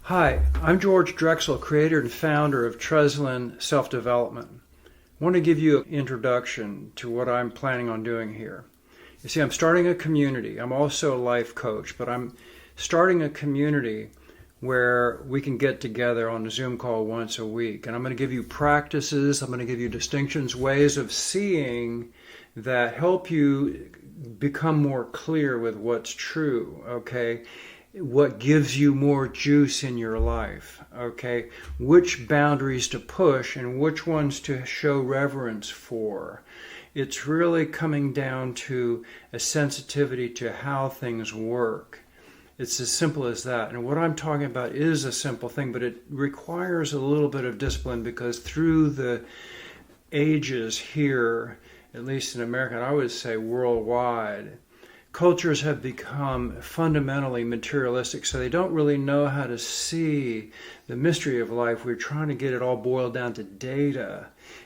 Hi, I'm George Drexel, creator and founder of Treslin Self-Development. I want to give you an introduction to what I'm planning on doing here. You see, I'm starting a community. I'm also a life coach, but I'm starting a community where we can get together on a Zoom call once a week. And I'm going to give you practices, I'm going to give you distinctions, ways of seeing that help you become more clear with what's true, okay? What gives you more juice in your life, okay? Which boundaries to push and which ones to show reverence for. It's really coming down to a sensitivity to how things work. It's as simple as that. And what I'm talking about is a simple thing, but it requires a little bit of discipline because through the ages here, at least in America, and I would say worldwide, cultures have become fundamentally materialistic, so they don't really know how to see the mystery of life. We're trying to get it all boiled down to data,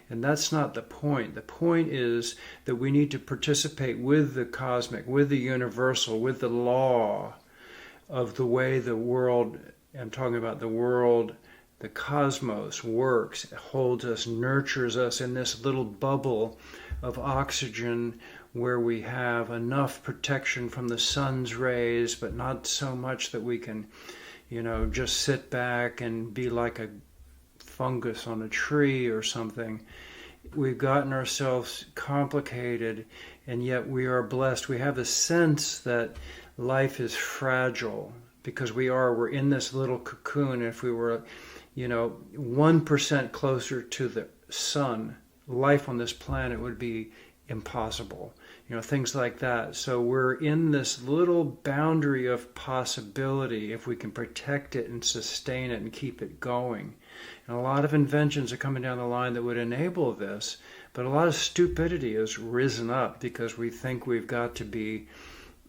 and that's not the point. The point is that we need to participate with the cosmic, with the universal, with the law of the way the world, I'm talking about the world, the cosmos works, it holds us, nurtures us in this little bubble of oxygen where we have enough protection from the sun's rays, but not so much that we can, just sit back and be like a fungus on a tree or something. We've gotten ourselves complicated, and yet we are blessed. We have a sense that life is fragile because we're in this little cocoon. If we were, 1% closer to the sun, life on this planet would be impossible. Things like that. So we're in this little boundary of possibility if we can protect it and sustain it and keep it going. And a lot of inventions are coming down the line that would enable this, but a lot of stupidity has risen up because we think we've got to be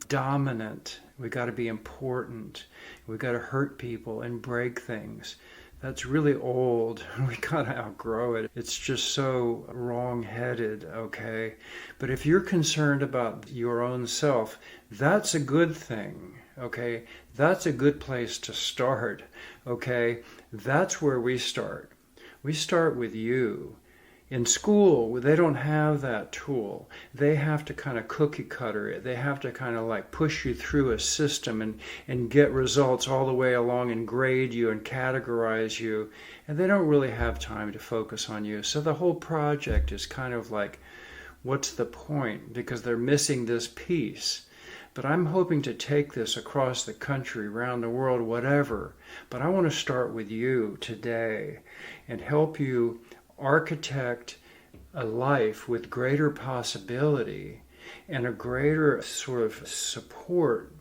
dominant, we've got to be important, we've got to hurt people and break things. That's really old. We gotta outgrow it. It's just so wrong-headed, okay? But if you're concerned about your own self, that's a good thing, okay? That's a good place to start, okay? That's where we start. We start with you. In school, they don't have that tool. They have to kind of cookie cutter it. They have to kind of like push you through a system and get results all the way along and grade you and categorize you. And they don't really have time to focus on you. So the whole project is kind of like, what's the point? Because they're missing this piece. But I'm hoping to take this across the country, around the world, whatever. But I want to start with you today and help you architect a life with greater possibility and a greater sort of support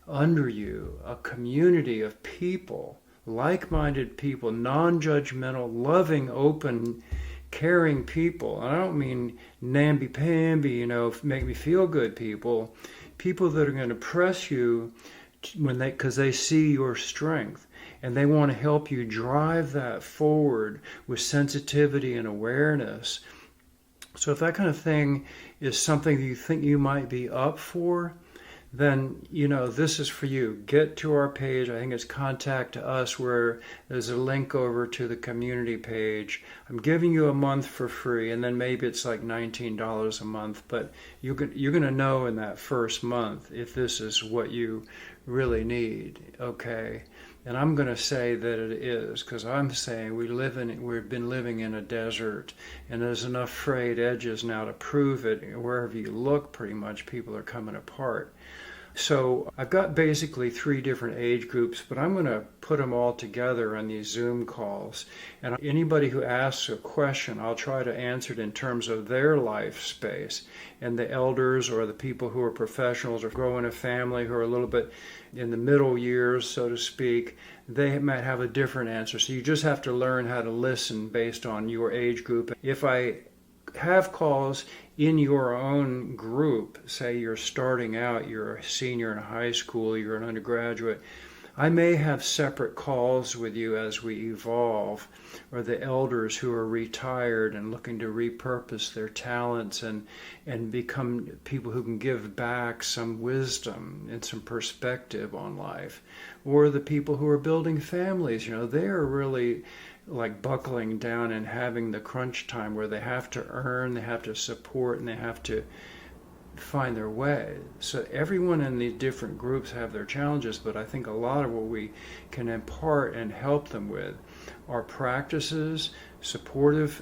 under you, a community of people, like-minded people, non-judgmental, loving, open, caring people. And I don't mean namby-pamby, make me feel good people that are going to press you because they see your strength. And they want to help you drive that forward with sensitivity and awareness. So if that kind of thing is something that you think you might be up for, then, this is for you. Get to our page. I think it's Contact Us, where there's a link over to the community page. I'm giving you a month for free, and then maybe it's like $19 a month. But you're going to know in that first month if this is what you really need, okay? And I'm going to say that it is, because I'm saying we've been living in a desert, and there's enough frayed edges now to prove it. Wherever you look, pretty much, people are coming apart. So I've got basically 3 different age groups, but I'm going to put them all together on these Zoom calls. And anybody who asks a question, I'll try to answer it in terms of their life space. And the elders or the people who are professionals or growing a family who are a little bit in the middle years, so to speak, they might have a different answer. So you just have to learn how to listen based on your age group. If I have calls in your own group, say you're starting out, you're a senior in high school, you're an undergraduate, I may have separate calls with you as we evolve, or the elders who are retired and looking to repurpose their talents and become people who can give back some wisdom and some perspective on life. Or the people who are building families, they are really like buckling down and having the crunch time where they have to earn, they have to support, and they have to find their way. So everyone in these different groups have their challenges, but I think a lot of what we can impart and help them with are practices, supportive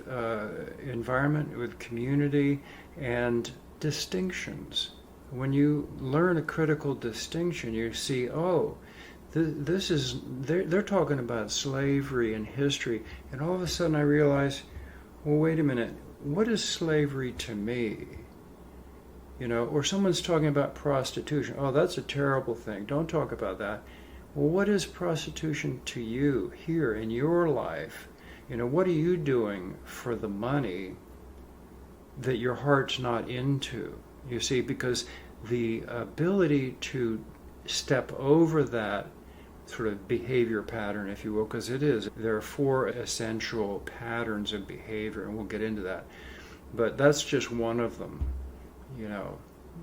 environment with community, and distinctions. When you learn a critical distinction, you see, this is, they're talking about slavery and history, and all of a sudden I realize, well, wait a minute, what is slavery to me? Or someone's talking about prostitution. Oh, that's a terrible thing. Don't talk about that. Well, what is prostitution to you here in your life? What are you doing for the money that your heart's not into? You see, because the ability to step over that sort of behavior pattern, if you will, because it is, there are 4 essential patterns of behavior, and we'll get into that. But that's just one of them.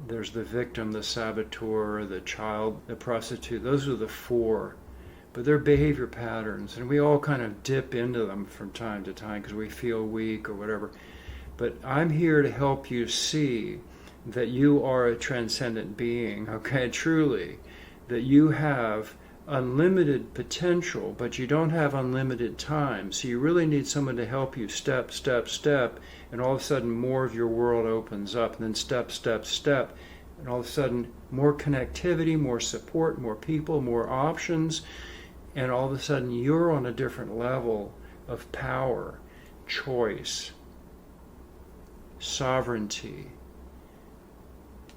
There's the victim, the saboteur, the child, the prostitute. Those are the 4. But they're behavior patterns, and we all kind of dip into them from time to time because we feel weak or whatever. But I'm here to help you see that you are a transcendent being, okay, truly, that you have unlimited potential, but you don't have unlimited time. So you really need someone to help you step, and all of a sudden more of your world opens up, and then step, and all of a sudden more connectivity, more support, more people, more options, and all of a sudden you're on a different level of power, choice, sovereignty,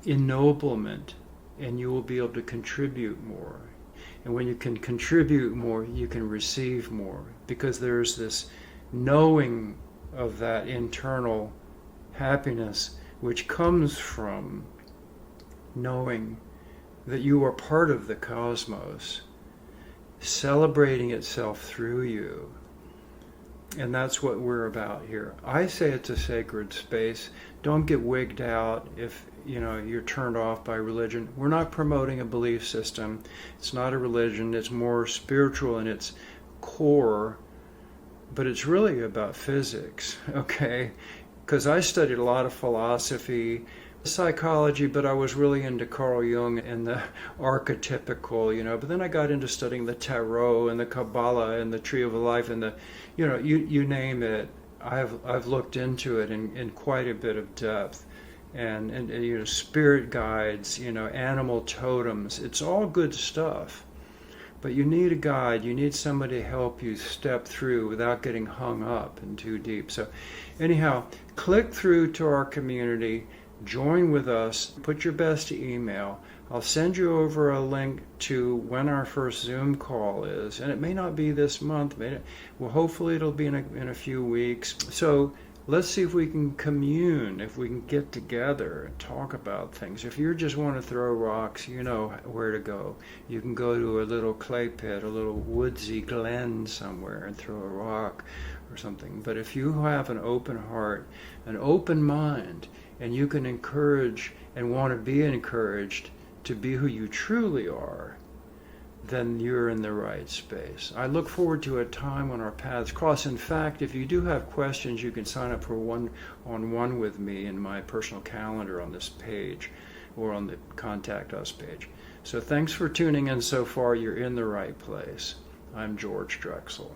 ennoblement, and you will be able to contribute more. And when you can contribute more, you can receive more, because there's this knowing of that internal happiness which comes from knowing that you are part of the cosmos, celebrating itself through you. And that's what we're about here. I say it's a sacred space. Don't get wigged out if you're turned off by religion. We're not promoting a belief system. It's not a religion. It's more spiritual in its core, but it's really about physics, okay? Because I studied a lot of philosophy, psychology, but I was really into Carl Jung and the archetypical, but then I got into studying the tarot and the Kabbalah and the Tree of Life and the, you name it. I've looked into it in quite a bit of depth. And spirit guides, animal totems. It's all good stuff. But you need a guide. You need somebody to help you step through without getting hung up and too deep. So anyhow, click through to our community. Join with us. Put your best email. I'll send you over a link to when our first Zoom call is. And it may not be this month. Well, hopefully it'll be in a few weeks. So let's see if we can commune, if we can get together and talk about things. If you just want to throw rocks, you know where to go. You can go to a little clay pit, a little woodsy glen somewhere and throw a rock or something. But if you have an open heart, an open mind, and you can encourage and want to be encouraged to be who you truly are, then you're in the right space. I look forward to a time when our paths cross. In fact, if you do have questions, you can sign up for one-on-one with me in my personal calendar on this page or on the Contact Us page. So thanks for tuning in so far. You're in the right place. I'm George Drexel.